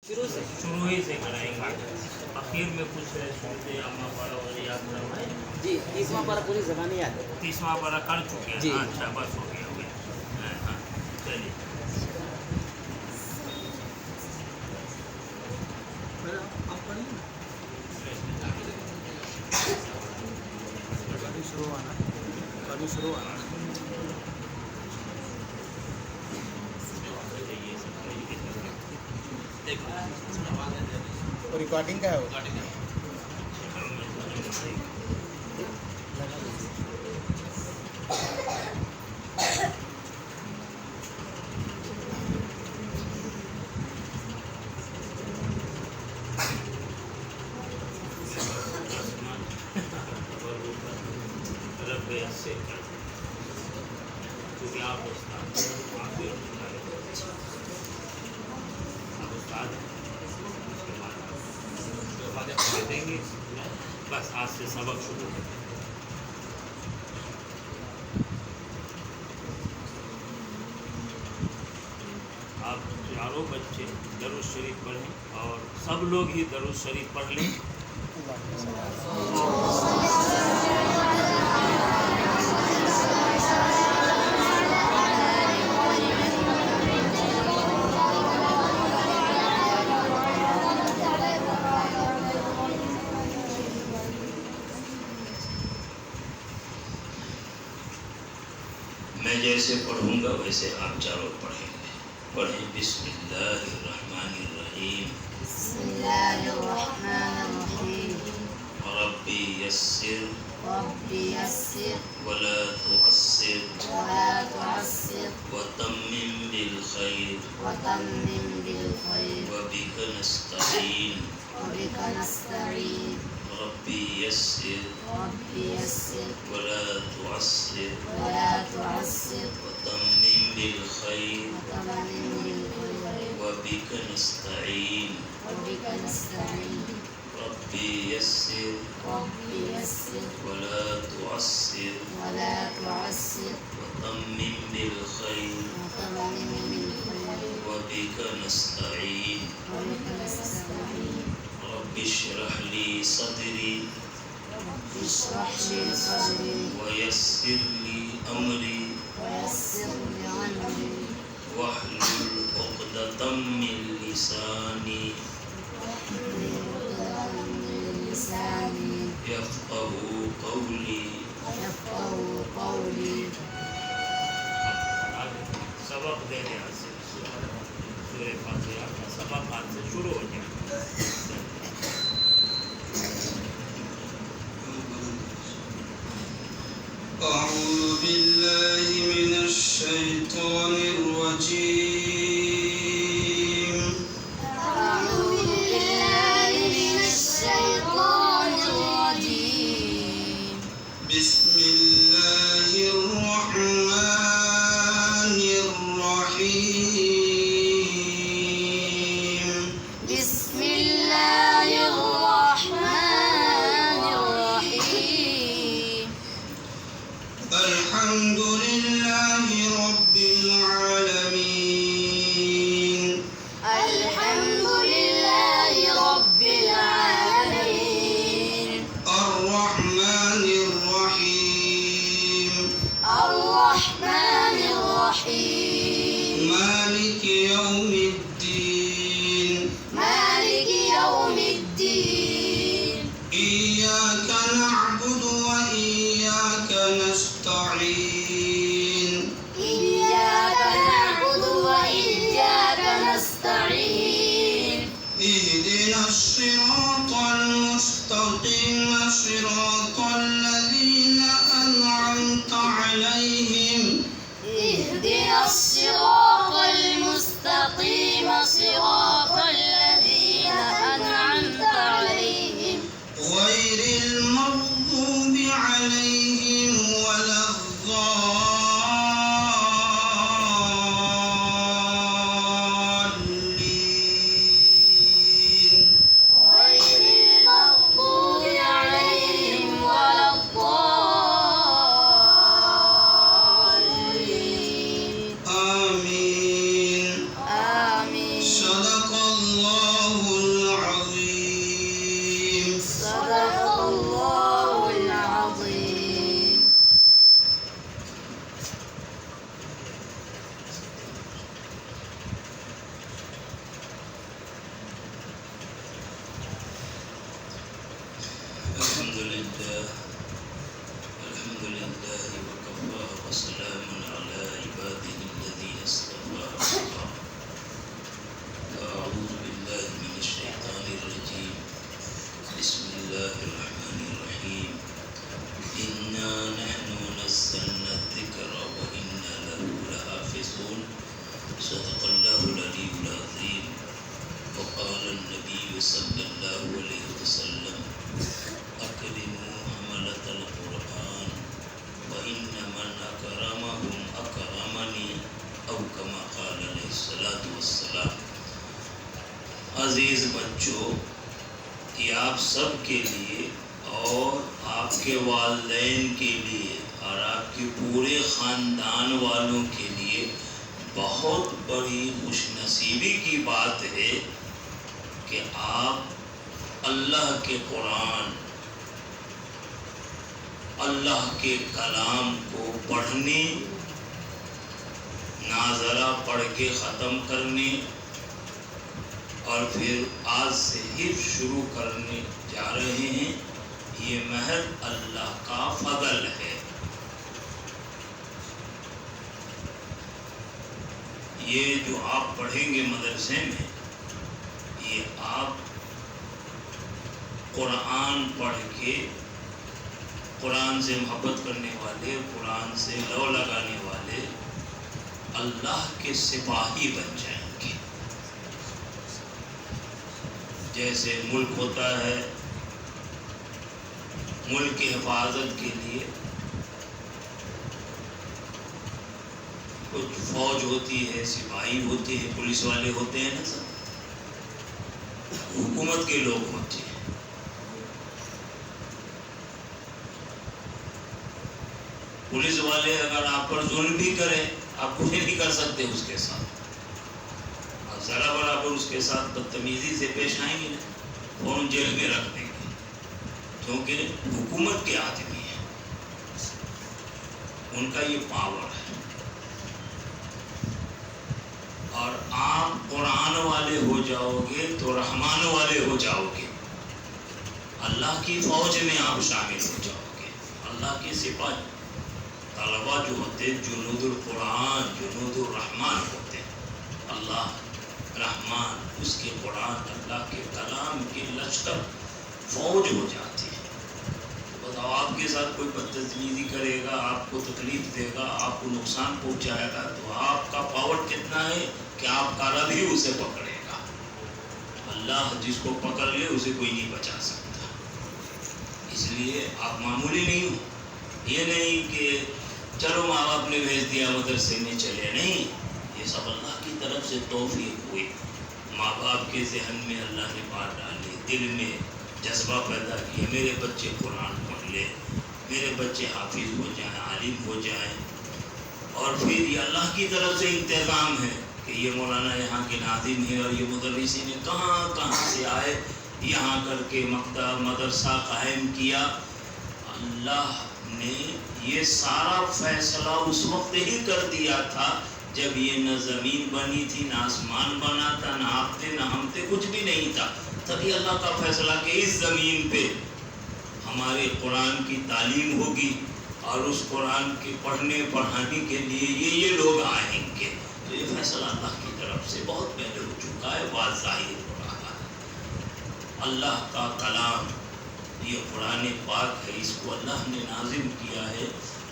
شروع ہی سے کرائیں گے. اخیر میں کچھ صورت عامہ پارہ وغیرہ یاد کروائیں. جی 30واں پارہ پوری زبانی یاد ہے. 30واں پارہ کر چکے ہیں. جی. اچھا بس ہو گیا ہاں چلیے. شروع آنا ریکارڈنگ کا ہے وہ. کیونکہ آپ استاد دیں گے. بس آج سے سبق شروع ہے. آپ چاروں بچے درود شریف پڑھیں اور سب لوگ ہی درود شریف پڑھ لیں. میں جیسے پڑھوں گا ویسے آپ چاروں پڑھیں گے. پڑھیں. بسم اللہ الرحمن الرحیم. بسم اللہ الرحمن الرحیم. ربی یسر ربی یسر ولا تعسر ولا تعسر وتمم بالخیر وتمم بالخیر وبک نستعین. وبک نستعین. ربی یسر ربی یسر ولا تعسر ولا تعسر وتمم بالخیر وتمم بالخیر وبک نستعین. وبک نستعین. ربی یسر ربی یسر ولا تعسر ولا تعسر وتمم بالخیر وتمم بالخیر وبک نستعین. وبک نستعین. رب اشرح لي صدري اشرح لي صدري ويسر لي أمري ويسر لي امري واحلل عقدة من لساني لساني يفقه قولي. يفقهوا قولي. سبق دینے سے سورہ فاتحہ کا سبق آج سے شروع ہو جائے. أعوذ بالله من الشيطان الرجيم. أعوذ بالله من الشيطان الرجيم. بسم الله الرحمن الرحيم. بسم الله الرحمن الرحيم. الحمد لله رب العالمين. الحمد لله رب العالمين. الرحمن الرحيم. الرحمن الرحيم. مالك يوم الدين. مالك يوم الدين. إياك نعبد وإياك نستعين. إياك نعبد وإياك نستعين. اهدنا الصراط المستقيم صراط الذين أنعمت عليهم. اهدنا الصراط المستقيم صراط الذين أنعمت عليهم غير المغضوب عليهم ولا الضالين. غير المغضوب عليهم ولا الضالين. لله الحمد لله وكفى وسلام على عباده الذين اصطفى أعوذ بالله من الشيطان الرجيم بسم الله الرحمن الرحيم إنا نحن نزلنا الذكر وإنا له لحافظون صدق الله العلي العظيم وقال النبي صلى الله عليه وسلم أكرموا حملة القرآن وإن من أكرمهم أكرمني أو كما قال عليه الصلاة والسلام. عزیز بچوں، یہ آپ سب کے لیے اور آپ کے والدین کے لیے اور آپ کے پورے خاندان والوں کے لیے بہت بڑی خوش نصیبی کی بات ہے کہ آپ اللہ کے قرآن، اللہ کے کلام کو پڑھنے، ناظرہ پڑھ کے ختم کرنے اور پھر آج سے حفظ شروع کرنے جا رہے ہیں. یہ محض اللہ کا فضل ہے. یہ جو آپ پڑھیں گے مدرسے میں، یہ آپ قرآن پڑھ کے قرآن سے محبت کرنے والے، قرآن سے لو لگانے والے اللہ کے سپاہی بن جائیں گے. جیسے ملک ہوتا ہے، ملک کی حفاظت کے لیے کچھ فوج ہوتی ہے، سپاہی ہوتے ہیں، پولیس والے ہوتے ہیں نا، سب حکومت کے لوگ ہوتے ہیں. پولیس والے اگر آپ پر ظلم بھی کریں، آپ کچھ نہیں کر سکتے اس کے ساتھ. آپ ذرا برابر اس کے ساتھ بدتمیزی سے پیش آئیں گے نا، فوراً جیل میں رکھ دیں گے، کیونکہ حکومت کے آدمی ہیں، ان کا یہ پاور ہے. اور آپ قرآن والے ہو جاؤ گے تو رحمان والے ہو جاؤ گے. اللہ کی فوج میں آپ شامل ہو جاؤ گے. اللہ کے سپاہی طلبا جو ہوتے ہیں جنود القرآن، جنود الرحمان ہوتے ہیں. اللہ رحمان، اس کے قرآن، اللہ کے کلام کے لشکر فوج ہو جاتی ہے. بتاؤ، آپ کے ساتھ کوئی بدتمیزی کرے گا، آپ کو تکلیف دے گا، آپ کو نقصان پہنچائے گا، تو آپ کا پاور کتنا ہے کہ آپ کا رب ہی اسے پکڑے گا. اللہ جس کو پکڑ لے اسے کوئی نہیں بچا سکتا. اس لیے آپ معمولی نہیں ہو. یہ نہیں کہ چلو ماں باپ نے بھیج دیا مدرسے میں چلے، نہیں. یہ سب اللہ کی طرف سے توفیق ہوئی. ماں باپ کے ذہن میں اللہ نے بات ڈالی، دل میں جذبہ پیدا کیا، میرے بچے قرآن پڑھ لے، میرے بچے حافظ ہو جائیں، عالم ہو جائیں. اور پھر یہ اللہ کی طرف سے انتظام ہے کہ یہ مولانا یہاں کے ناظم ہیں اور یہ مدرسین کہاں کہاں سے آئے، یہاں کر کے مکتب مدرسہ قائم کیا. اللہ نے یہ سارا فیصلہ اس وقت ہی کر دیا تھا جب یہ نہ زمین بنی تھی، نہ آسمان بنا تھا، نہ آپ تھے، نہ ہم تھے، کچھ بھی نہیں تھا. تبھی اللہ کا فیصلہ کہ اس زمین پہ ہمارے قرآن کی تعلیم ہوگی اور اس قرآن کے پڑھنے پڑھانے کے لیے یہ لوگ آئیں گے. تو یہ فیصلہ اللہ کی طرف سے بہت پہلے ہو چکا ہے، بات ظاہر ہو رہا ہے. اللہ کا کلام یہ قرآن پاک ہے، اس کو اللہ نے نازل کیا ہے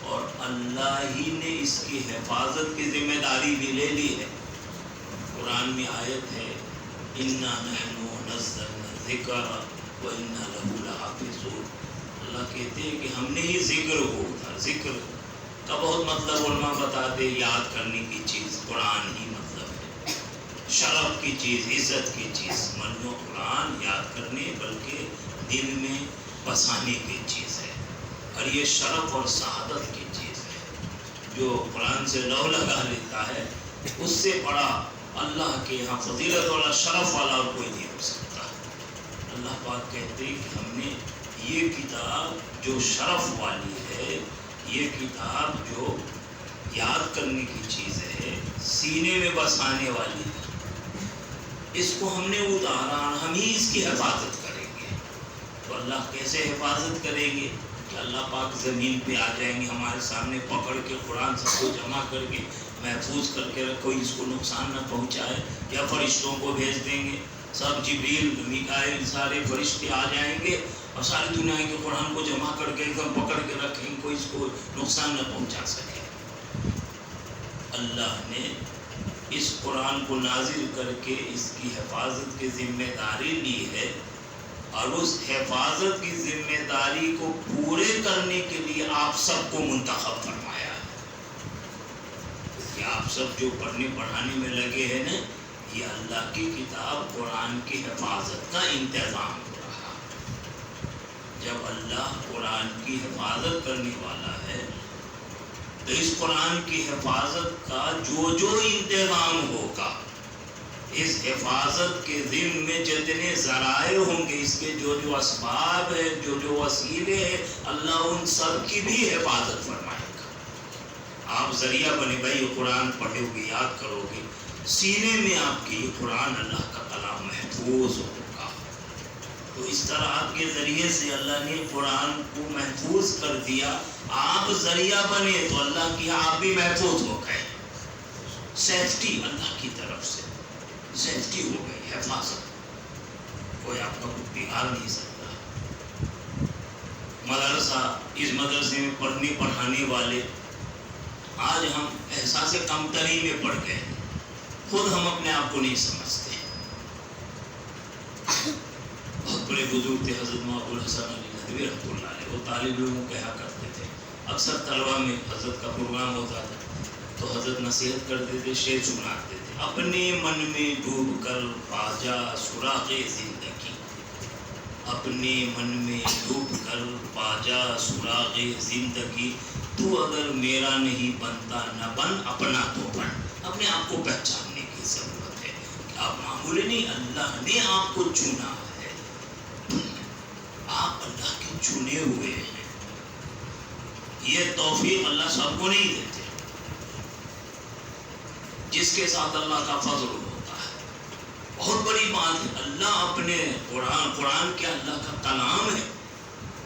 اور اللہ ہی نے اس کی حفاظت کی ذمہ داری بھی لے لی ہے. قرآن میں آیت ہے، اِنَّا نَحْنُ نَزَّلْنَا الذِّكْرَ وَإِنَّا لَهُ لَحَافِظُونَ. اللہ کہتے ہیں کہ ہم نے ہی ذکر کو اتارا. ذکر کا بہت مطلب علماء بتاتے، یاد کرنے کی چیز قرآن ہی مطلب ہے، شرف کی چیز، عزت کی چیز. منو قرآن یاد کرنے بلکہ دل میں بسانے کی چیز ہے، اور یہ شرف اور سعادت کی چیز ہے. جو قرآن سے لو لگا لیتا ہے اس سے بڑا اللہ کے یہاں فضیلت والا، شرف والا اور کوئی نہیں ہو سکتا. اللہ پاک کہتے ہیں کہ ہم نے یہ کتاب جو شرف والی ہے، یہ کتاب جو یاد کرنے کی چیز ہے، سینے میں بسانے والی ہے، اس کو ہم نے اتارا، ہم ہی اس کی حفاظت کریں گے. اور اللہ کیسے حفاظت کریں گے کہ اللہ پاک زمین پہ آ جائیں گے ہمارے سامنے پکڑ کے قرآن سب کو جمع کر کے محفوظ کر کے رکھو، اس کو نقصان نہ پہنچائے، یا فرشتوں کو بھیج دیں گے، سب جبریل میکائیل سارے فرشتے آ جائیں گے اور ساری دنیا کے قرآن کو جمع کر کے ایک دم پکڑ کے رکھیں، کوئی اس کو نقصان نہ پہنچا سکے۔ اللہ نے اس قرآن کو نازل کر کے اس کی حفاظت کی ذمہ داری لی ہے، اور اس حفاظت کی ذمہ داری کو پورے کرنے کے لیے آپ سب کو منتخب فرمایا ہے کہ آپ سب جو پڑھنے پڑھانے میں لگے ہیں نا، یہ اللہ کی کتاب قرآن کی حفاظت کا انتظام ہو رہا۔ جب اللہ قرآن کی حفاظت کرنے والا ہے تو اس قرآن کی حفاظت کا جو جو انتظام ہوگا، اس حفاظت کے ذمہ میں جتنے ذرائع ہوں گے، اس کے جو جو اسباب ہیں، جو جو وسیلے ہیں، اللہ ان سب کی بھی حفاظت فرمائے گا۔ آپ ذریعہ بنے بھائی، یہ قرآن پڑھو گے، یاد کرو گے، سینے میں آپ کے یہ قرآن اللہ کا کلام محفوظ ہوگا۔ تو اس طرح آپ کے ذریعے سے اللہ نے قرآن کو محفوظ کر دیا، آپ ذریعہ بنے تو اللہ کی آپ بھی محفوظ ہو گئے۔ سیفٹی اللہ کی طرف سے سیفٹی ہو گئی، حفاظت، کوئی آپ کا کچھ بگاڑ نہیں سکتا۔ مدرسہ، اس مدرسے میں پڑھنے پڑھانے والے، آج ہم احساس کمتری میں پڑ گئے، خود ہم اپنے آپ کو نہیں سمجھتے۔ بہت بڑے بزرگ تھے حضرت محمد الحسن علی ندوی رحمۃ اللہ علیہ، وہ طالب علموں کو کہا کرتے تھے، اکثر طلبہ میں حضرت کا پروگرام ہوتا تھا تو حضرت نصیحت کرتے تھے، شعر سناتے تھے، اپنے من میں ڈوب کر پا جا سراغ زندگی، اپنے من میں ڈوب کر پا جا سراغ زندگی، تو اگر میرا نہیں بنتا نہ بن، اپنا تو بن۔ اپنے آپ کو پہچاننے کی ضرورت ہے کہ آپ معمولی نہیں، اللہ نے آپ کو چنا ہے، آپ اللہ کے چنے ہوئے ہیں۔ یہ توفیق اللہ سب کو نہیں دیتے، جس کے ساتھ اللہ کا فضل ہوتا ہے۔ بہت بڑی بات ہے، اللہ اپنے قرآن کیا اللہ کا کلام ہے،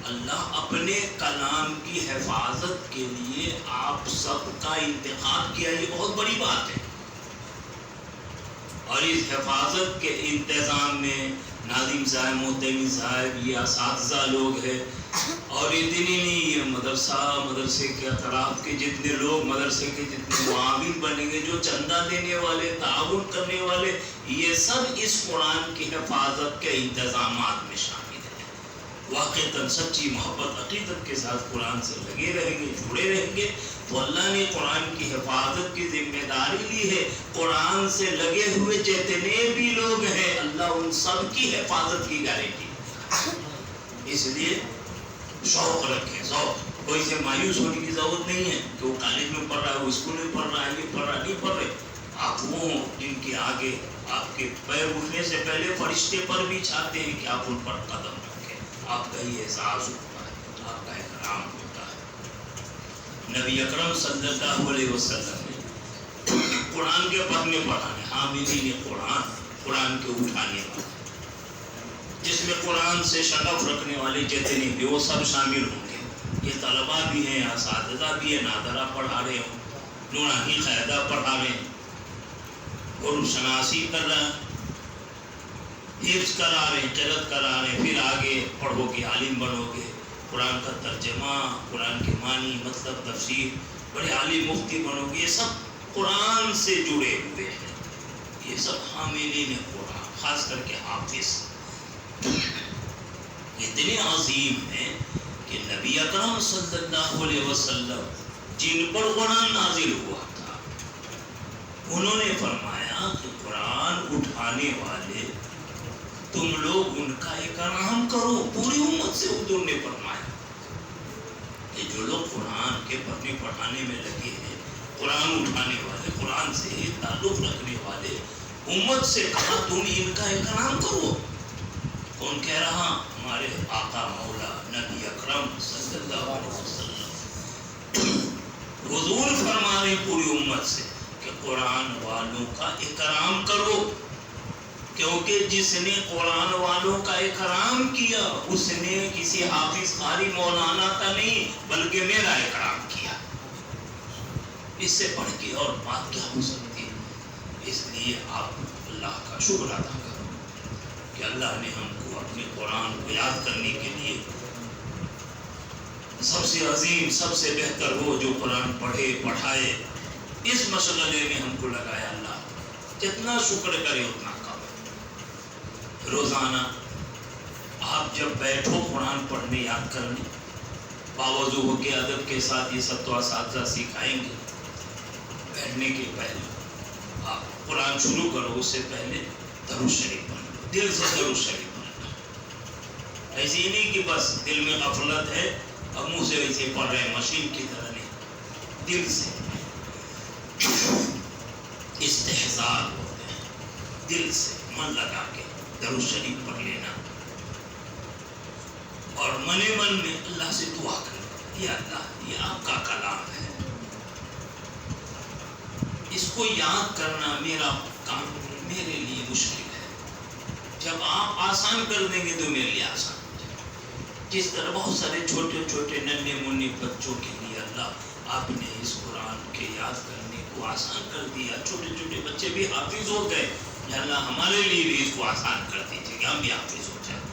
اللہ اپنے کلام کی حفاظت کے لیے آپ سب کا انتخاب کیا، یہ بہت بڑی بات ہے۔ اور اس حفاظت کے انتظام میں ناظم صاحب، محتمی صاحب، یہ اساتذہ لوگ ہیں، اور اتنی نہیں، یہ مدرسے کے اطراف کے جتنے لوگ، مدرسے کے جتنے معاون بنیں گے، جو چندہ دینے والے، تعاون کرنے والے، یہ سب اس قرآن کی حفاظت کے انتظامات میں شامل ہیں۔ واقعتاً سچی محبت عقیدت کے ساتھ قرآن سے لگے رہیں گے، جڑے رہیں گے، تو اللہ نے قرآن کی حفاظت کی ذمہ داری لی ہے۔ قرآن سے لگے ہوئے جتنے بھی لوگ ہیں، اللہ ان سب کی حفاظت کی گارنٹی۔ اس لیے شوق رکھیں، ذوق، کوئی سے مایوس ہونے کی ضرورت نہیں ہے کہ وہ کالج میں پڑھ رہا ہے، وہ اسکول میں پڑھ رہا ہے، یہ پڑھ رہا نہیں پڑھ رہے۔ آپ وہ ہوں جن کے آگے آپ کے پیر اٹھنے سے پہلے فرشتے پر بھی چاہتے ہیں کہ آپ ان پر قدم رکھیں، آپ کا یہ اعزاز ہوتا ہے، آپ کا اکرام ہوتا ہے۔ نبی اکرم صلی اللہ علیہ وسلم نے قرآن کے پڑھنے پڑھانے، حاملین قرآن، قرآن کے اٹھانے والے، جس میں قرآن سے شغف رکھنے والے جتنے بھی، وہ سب شامل ہوں گے۔ یہ طلباء بھی ہیں، اساتذہ بھی ہیں، نادرہ پڑھا رہے ہوں، نورانی قاعدہ پڑھا رہے ہیں، عرب شناسی کر رہے ہیں، حفظ کرا رہے ہیں، قرأت کرا رہے ہیں، پھر آگے پڑھو گے، عالم بنو گے، قرآن کا ترجمہ، قرآن کے معنی، مطلب، تفسیر، بڑے عالم مفتی بنو گے۔ یہ سب قرآن سے جڑے ہوئے ہیں، یہ سب حاملین قرآن، خاص کر کے حافظ اتنے عظیم ہیں کہ نبی اکرم صلی اللہ علیہ وسلم جن پر قرآن نازل ہوا تھا، انہوں نے فرمایا کہ قرآن اٹھانے والے تم لوگ ان کا اکرام کرو۔ پوری امت سے حضور نے فرمایا کہ جو لوگ قرآن کے پڑھنے پڑھانے میں لگے ہیں، قرآن اٹھانے والے، قرآن سے تعلق رکھنے والے، امت سے کہا تم ان کا اکرام کرو۔ کون کہہ رہا؟ ہمارے آقا مولا نبی اکرم صلی اللہ علیہ وسلم۔ حضور فرما رہے پوری امت سے کہ قرآن والوں کا اکرام کرو۔ کیونکہ جس نے قرآن والوں کا اکرام کیا اس نے کسی حافظ قاری مولانا کا نہیں بلکہ میرا اکرام کیا. اس سے بڑھ کے اور بات کیا ہو سکتی ہے؟ اس لیے آپ اللہ کا شکر ادا کرو کہ اللہ نے ہم کو اپنے قرآن کو یاد کرنے کے لیے سب سے عظیم سب سے بہتر وہ جو قرآن پڑھے پڑھائے اس مشغلے میں ہم کو لگایا. اللہ جتنا شکر کرے اتنا کم. روزانہ آپ جب بیٹھو قرآن پڑھنے یاد کرنے باوضو ہو کے ادب کے ساتھ یہ سب تو اساتذہ سکھائیں گے. بیٹھنے کے پہلے آپ قرآن شروع کرو اس سے پہلے درود شریف پڑھو. دل سے درود شریف پڑھنا. ایسے ہی نہیں کہ بس دل میں غفلت ہے اب منہ سے ویسے پڑھ رہے ہیں مشین کی طرح نہیں. دل سے استحضار ہوتے ہیں. دل سے من لگا کے درود شریف پڑھ لینا اور من میں اللہ سے دعا کرنا. یا اللہ یہ آپ کا کلام ہے اس کو یاد کرنا میرا کام میرے لیے مشکل ہے. جب آپ آسان کر دیں گے تو میرے لیے آسان ہو جائے. جس طرح بہت سارے چھوٹے چھوٹے ننھے منھے بچوں کے لیے اللہ آپ نے اس قرآن کے یاد کرنے کو آسان کر دیا. چھوٹے چھوٹے بچے بھی حافظ ہو گئے. یا اللہ ہمارے لیے بھی اس کو آسان کر دیجیے کہ ہم بھی حافظ ہو جائیں.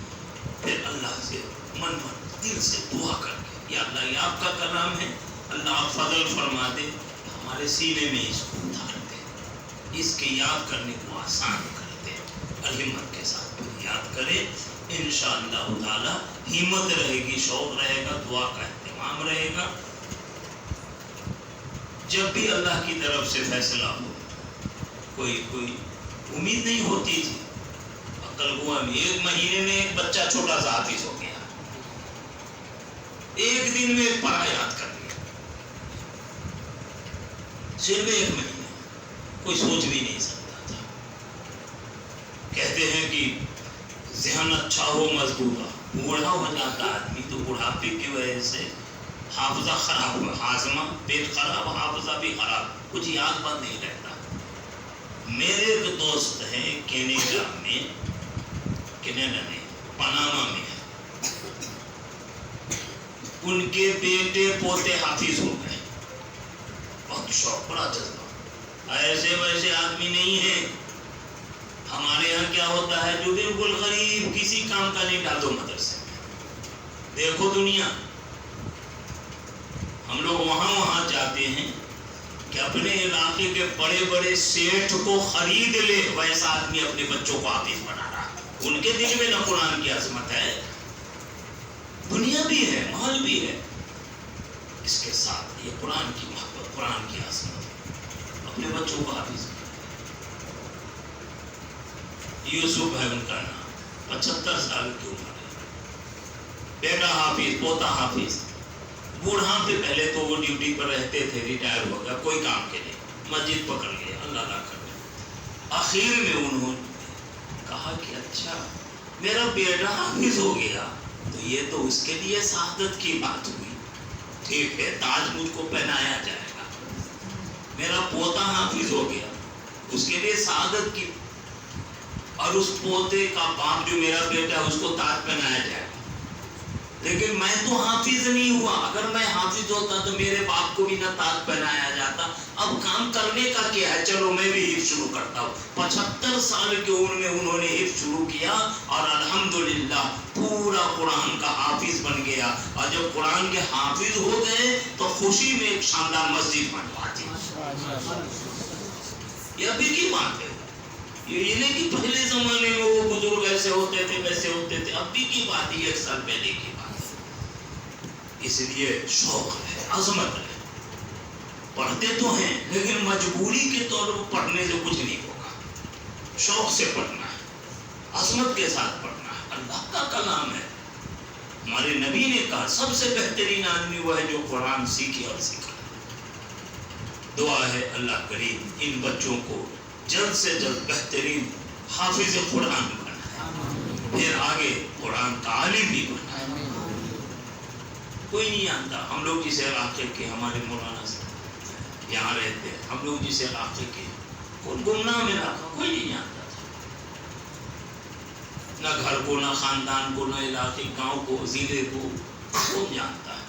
پھر اللہ سے من دل سے دعا کر کے یا اللہ یہ آپ کا کلام ہے اللہ آپ فضل فرما دے ہمارے سینے میں اس کو اتار دے اس کے یاد کرنے کو آسان کر دے. اور ہمت کے ساتھ یاد کرے انشاءاللہ تعالی ہمت رہے گی شوق رہے گا دعا کا اہتمام رہے گا. جب بھی اللہ کی طرف سے فیصلہ ہو کوئی امید نہیں ہوتی تھی. عقل ہوا میں 1 مہینے میں ایک بچہ چھوٹا سا حافظ ہو گیا. ایک دن میں ایک پارہ یاد کر لیا صرف 1 مہینے. کوئی سوچ بھی نہیں سکتا تھا. کہتے ہیں کہ ذہن اچھا ہو مضبوط ہو بوڑھا ہو جاتا آدمی تو بڑھاپے کی وجہ سے حافظہ خراب ہوا. ہاضمہ پیٹ خراب حافظہ بھی خراب کچھ یاد بند نہیں رہتا. میرے ایک دوست ہیں کینیڈا میں پاناما میں ان کے بیٹے پوتے حافظ ہو گئے. بہت شوق بڑا جذبہ. ایسے ویسے آدمی نہیں ہے. ہمارے یہاں کیا ہوتا ہے جو بالکل غریب کسی کام کا نہیں ڈال دو مدرسے میں. دیکھو دنیا ہم لوگ وہاں جاتے ہیں کہ اپنے علاقے کے بڑے بڑے سیٹھ کو خرید لے ویسا آدمی اپنے بچوں کو حافظ بنا رہا. ان کے دل میں نہ قرآن کی عظمت ہے دنیا بھی ہے محل بھی ہے. اس کے ساتھ یہ قرآن کی محبت قرآن کی عظمت اپنے بچوں کو حافظ. یوسف ہے ان کا نام 75 سال کی عمر ہے. بیٹا حافظ پوتا حافظ. بوڑھا پہ پہلے تو وہ ڈیوٹی پر رہتے تھے ریٹائر ہو گیا کوئی کام کے لیے مسجد پکڑ لیا اللہ اللہ کر لیا. آخر میں انہوں نے کہا کہ اچھا میرا بیٹا حافظ ہو گیا تو یہ تو اس کے لیے سعادت کی بات ہوئی. ٹھیک ہے تاج مجھ کو پہنایا جائے گا. میرا پوتا حافظ ہو گیا اس کے لیے سعادت کی اور اس پوتے کا باپ جو میرا بیٹا اس کو تاج پہنایا جائے گا. لیکن میں تو حافظ نہیں ہوا. اگر میں حافظ ہوتا تو میرے باپ کو بھی نہ تاج پہنایا جاتا. اب کام کرنے کا کیا ہے چلو میں بھی حفظ شروع کرتا ہوں. 75 سال کی عمر میں انہوں نے حفظ شروع کیا اور الحمدللہ پورا قرآن کا حافظ بن گیا. اور جب قرآن کے حافظ ہو گئے تو خوشی میں ایک شاندار مسجد بنوا دی. یہ ابھی کی بات ہے. یہ نہیں کہ پہلے زمانے میں وہ بزرگ ایسے ہوتے تھے ویسے ہوتے تھے. ابھی کی بات ہے 1 سال پہلے کی بات ہے. اس لیے شوق ہے عظمت ہے. پڑھتے تو ہیں لیکن مجبوری کے طور پر پڑھنے سے کچھ نہیں ہوگا. شوق سے پڑھنا ہے عظمت کے ساتھ پڑھنا ہے. اللہ کا کلام ہے. ہمارے نبی نے کہا سب سے بہترین آدمی وہ ہے جو قرآن سیکھے اور سکھائے. دعا ہے اللہ کریم ان بچوں کو جلد سے جلد بہترین حافظ قرآن بنائے پھر آگے قرآن کا عالم بھی بنائے. کوئی نہیں جانتا. ہم لوگ جس علاقے کے ہمارے مولانا سے یہاں رہتے ہیں ہم لوگ جس علاقے کے گمنام علاقہ کوئی نہیں جانتا تھا. نہ گھر کو، نہ خاندان کو، نہ علاقے گاؤں کو، ضلع کو، کون جانتا ہے؟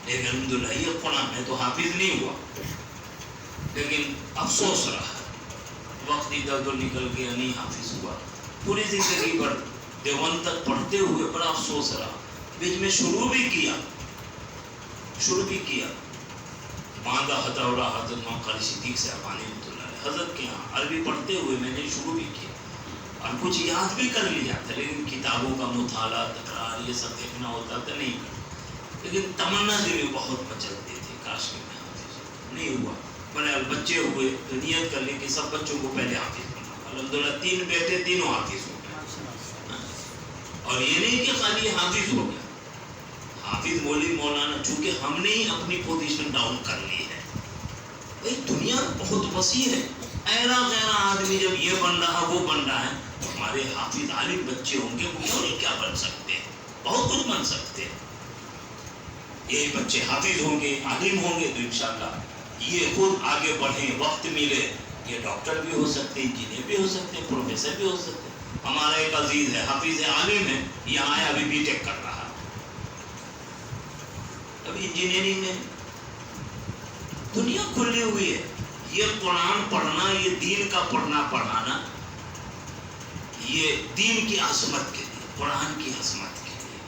لیکن الحمدللہ یہ قرآن میں تو حافظ نہیں ہوا، لیکن افسوس رہا، وقت ادھر ادھر نکل گیا، نہیں حافظ ہوا، پوری زندگی بھر دیوبند تک پڑھتے ہوئے بڑا افسوس رہا۔ بیچ میں شروع بھی کیا باندھا ہتھوڑا حضرت مولانا قاری صدیق صاحبانی رحمۃ اللہ علیہ حضرت کے یہاں عربی پڑھتے ہوئے میں نے شروع بھی کیا اور کچھ یاد بھی کر لیا تھا، لیکن کتابوں کا مطالعہ، تکرار، یہ سب دیکھنا ہوتا تھا، نہیں کرتا، لیکن تمنا دل میں بہت مچلتے تھے، کاش کہ میں حافظ ہوں۔ نہیں ہوا، بڑے بچے ہوئے تو نیت کر لی کہ سب بچوں کو پہلے حافظ بنا، الحمدللہ 3 بیٹے تینوں حافظ ہو گئے، اور یہ نہیں کہ خالی حافظ ہو گیا، حافظ مولوی مولانا، چونکہ ہم نے ہی اپنی پوزیشن ڈاؤن کر لی ہے۔ بھئی دنیا بہت وسیع ہے، ایرا غیرہ آدمی جب یہ بن رہا وہ بن رہا ہے، تو ہمارے حافظ عالم بچے ہوں گے، وہ کیوں نہیں کیا بن سکتے ہیں، بہت کچھ بن سکتے ہیں۔ یہ بچے حافظ ہوں گے، عالم ہوں گے، تو انشاءاللہ یہ خود آگے بڑھیں، وقت ملے، یہ ڈاکٹر بھی ہو سکتے ہیں، انجینئر بھی ہو سکتے ہیں، پروفیسر بھی ہو سکتے ہیں۔ ہمارا ایک عزیز ہے، حافظ عالم ہے، یہاں ہے، ابھی بی ٹیک کر رہا ہے، ابھی انجینئرنگ میں۔ دنیا کھلی ہوئی ہے، یہ قرآن پڑھنا، یہ دین کا پڑھنا پڑھانا، یہ دین کی عظمت کے لیے، قرآن کی عظمت کے لیے۔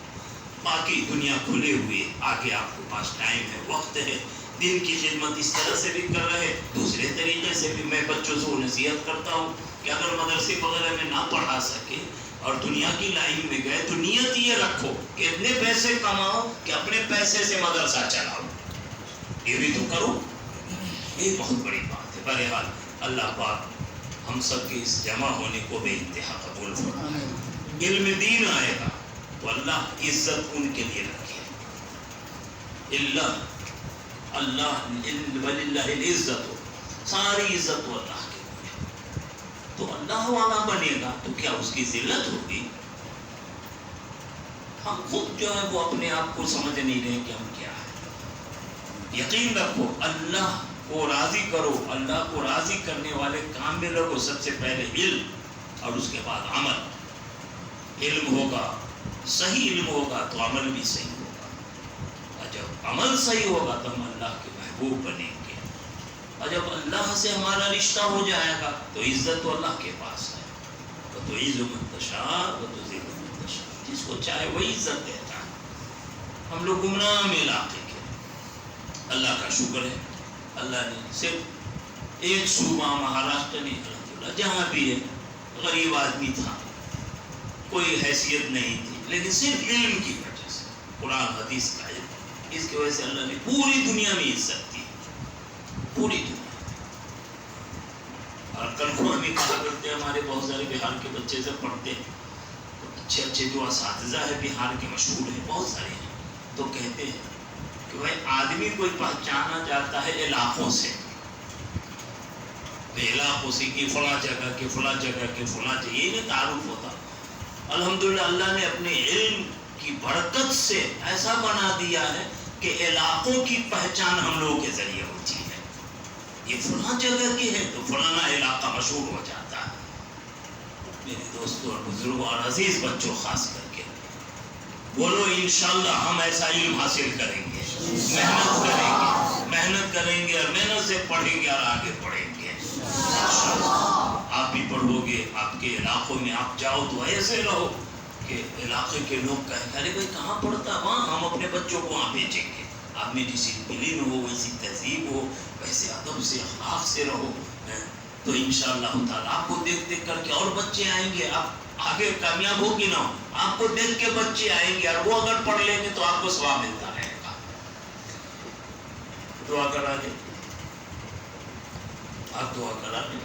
باقی دنیا کھلی ہوئی ہے، آگے آپ کے پاس ٹائم ہے، وقت ہے، دین کی خدمت اس طرح سے بھی کر رہے، دوسرے طریقے سے بھی۔ میں بچوں سے وہ نصیحت کرتا ہوں کہ اگر مدرسے وغیرہ میں نہ پڑھا سکے اور دنیا کی لائن میں گئے تو نیت یہ رکھو کہ اتنے پیسے کماؤ کہ اپنے پیسے سے مدرسہ چلاؤ، یہ بھی تو کرو، یہ بہت بڑی بات ہے۔ بہرحال اللہ پاک ہم سب کے اس جمع ہونے کو بے انتہا قبول فرمائے۔ علم دین آئے گا تو اللہ عزت ان کے لیے رکھے، اللہ وللہ العزت، ساری عزت تو اللہ کے لیے، تو اللہ والا بنے گا تو کیا اس کی ذلت ہوگی؟ ہم خود جو ہے وہ اپنے آپ کو سمجھ نہیں رہے کہ ہم کیا ہے۔ یقین رکھو، اللہ کو راضی کرو، اللہ کو راضی کرنے والے کام میں لگو۔ سب سے پہلے علم اور اس کے بعد عمل۔ علم ہوگا، صحیح علم ہوگا تو عمل بھی صحیح ہوگا، اور جب عمل صحیح ہوگا تو ہم اللہ کے محبوب بنیں گے، اور جب اللہ سے ہمارا رشتہ ہو جائے گا تو عزت تو اللہ کے پاس ہے۔ تو عز من تشاء و تذل من تشاء، جس کو چاہے وہی عزت دیتا ہے۔ ہم لوگ گمراہ میں علاقے کے، اللہ کا شکر ہے، اللہ نے صرف ایک صوبہ مہاراشٹر نہیں، الحمدللہ جہاں بھی ہے، غریب آدمی تھا، کوئی حیثیت نہیں تھی، لیکن صرف علم کی وجہ سے، قرآن حدیث کا علم، اس کی وجہ سے اللہ نے پوری دنیا میں عزت دی، پوری دنیا۔ اور کل کو ہم کہا کرتے ہیں، ہمارے بہت سارے بہار کے بچے سے پڑھتے ہیں، اچھے اچھے جو اساتذہ ہیں بہار کے مشہور ہیں، بہت سارے ہیں، تو کہتے ہیں کہ بھائی آدمی کوئی پہچانا جاتا ہے علاقوں سے، تو علاقوں سے کہ فلاں جگہ کے فلاں جگہ کے فلاں جگہ، یہ نہیں تعارف ہوتا۔ الحمدللہ اللہ نے اپنے علم کی برکت سے ایسا بنا دیا ہے کہ علاقوں کی پہچان ہم لوگوں کے ذریعے ہوتی ہے، یہ فلاں جگہ کی ہے تو فلانا علاقہ مشہور ہو جاتا ہے۔ میرے دوستوں اور بزرگوں اور عزیز بچوں خاص کر کے بولو انشاءاللہ ہم ایسا علم حاصل کریں گے، محنت کریں گے اور محنت سے پڑھیں گے اور آگے پڑھیں گے۔ آپ بھی پڑھو گے، آپ کے علاقوں میں آپ جاؤ تو ایسے رہو کہ علاقے کے لوگ کہیں ارے بھائی کہاں پڑھتا ہے، وہاں ہم اپنے بچوں کو وہاں بھیجیں گے۔ آپ میں جیسی علم ہو، ویسی تہذیب ہو، ویسے ادب سے اخلاق سے رہو، تو انشاءاللہ تعالیٰ آپ کو دیکھ دیکھ کر کے اور بچے آئیں گے، آپ آگے کامیاب ہو کہ نہ ہو، آپ کو دیکھ کے بچے آئیں گے، اور وہ اگر پڑھ لیں گے تو آپ کو ثواب ملتا رہے گا۔ دعا کرا دیں، آپ دعا کرا دیں۔